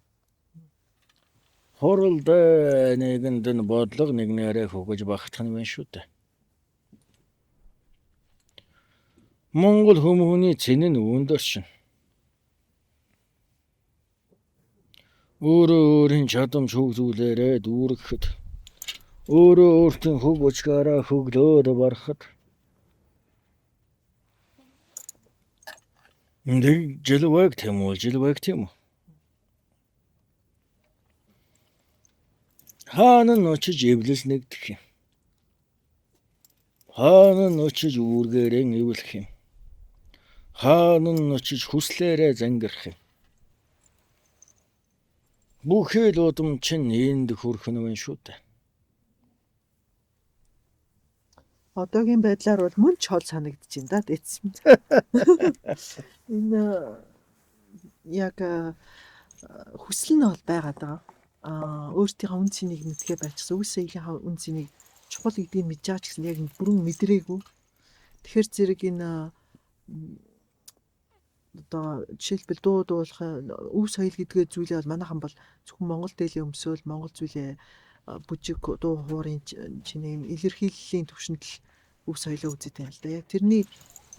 Хуралдаа нийгэнд нь бодлого нэг нэрээ хөгөж багтах юм шүү дээ. Монгол хүмүүний цэн нь өндөршин. Өөрөө өөрийн чадамж хөгжүүлээрээ дүүрэхэд, өөрөө өөртөө хөг учгаараа хөглөөд барахад нэг жилвэг тийм үү? Хаана нь очиж эвлэл нэгдэх юм. Хаана нь очиж үүргээрээ эвлэх юм. Хаана нь очиж хүслээрээ зангирах юм. Бүхэл удам чинь энд хүрэх нь шүү дээ. Одоогийн байдлаар бол мөн ч хол санагдаж байна да дээдс. Энэ яг хүсэл нь бол байгаад байгаа. Өөртөө үн цэнийг мэдгээ байцсан. Үс соёлынхаа үн цэнийг чухал гэдгийг мэдж байгаа ч гэсэн яг бүрэн мэдрээгүй. Тэгэхээр зэрэг энэ одоо жишээлбэл дуулах өв соёл гэдгээ зүйлээ бол манайхан бол зөвхөн Монгол дээлийн өмсөөл, Монгол зүйлээ бүжиг дуу хуурын чиний илэрхийллийн түвшинд л өв соёлоо үзэж байна л да. Яг тэрний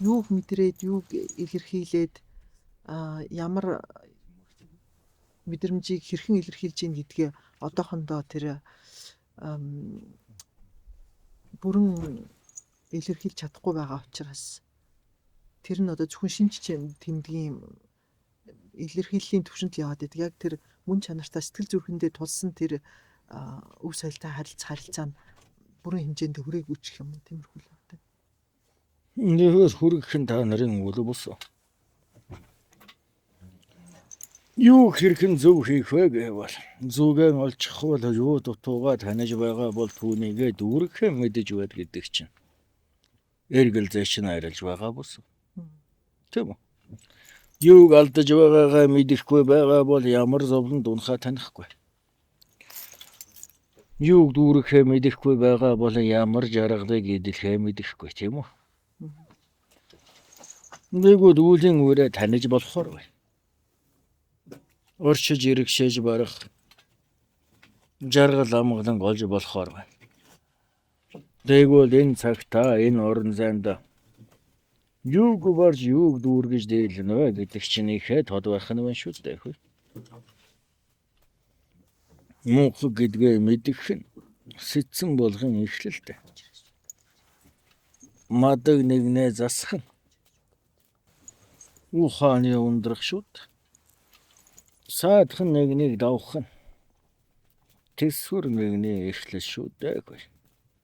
юуг мэдрээд, юуг илэрхийлээд ямар мэдрэмжийг хэрхэн илэрхийлж ийн гэдгээ одоохондоо тэр бүрэн илэрхийлж чадахгүй байгаа учраас тэр нь одоо зөвхөн шинж тэмдгийн илэрхийллийн түвшинд яваад байдаг. Яг тэр мөн чанартай сэтгэл зүрхэндээ тулсан тэр өв соёлтой харилцаа нь бүрэн хэмжээнд хүрээгүй ч юм уу, тиймэрхүү л байна. Нөхөр хүргэх нь та нарын үл бус. Юу хэрхэн зөв хийх вэ гэвэл зүгээ олчих бол юу дутуугаа таних байгаа бол түүнийгээ дүүргэх мэдэж байд гэдэг чинь эргэл зэш нь арилж байгаа бус. Тийм үү? Юуг алдаж байгаагаа мэдэхгүй байгаа бол ямар зовлон дунхаа танихгүй. Юуг дүүрэхээ мэдэхгүй байгаа бол ямар жаргалыг эдэлхээ мэдэхгүй, тийм үү? Нэгүүд үлийн үрээ таних болохоор бай. Орчиж иргэшээж барах жаргал амгалан олж болохоор байна. Тэгвэл энэ цагтаа энэ орон зайд юуг барж юуг дүүргэж дийлнэ гэдэг чинь ихэ тод байх нь байна шүү дээ. Мөнх гэдгээ мэдэх нь сэтсэн болгон эхлэлтэй. Мадаг нэгнээ засах нь ухааны ундрах шүү дээ. Саадхан нэгнийг давах нь тэсвэр нэгний эхлэл шүү дээ.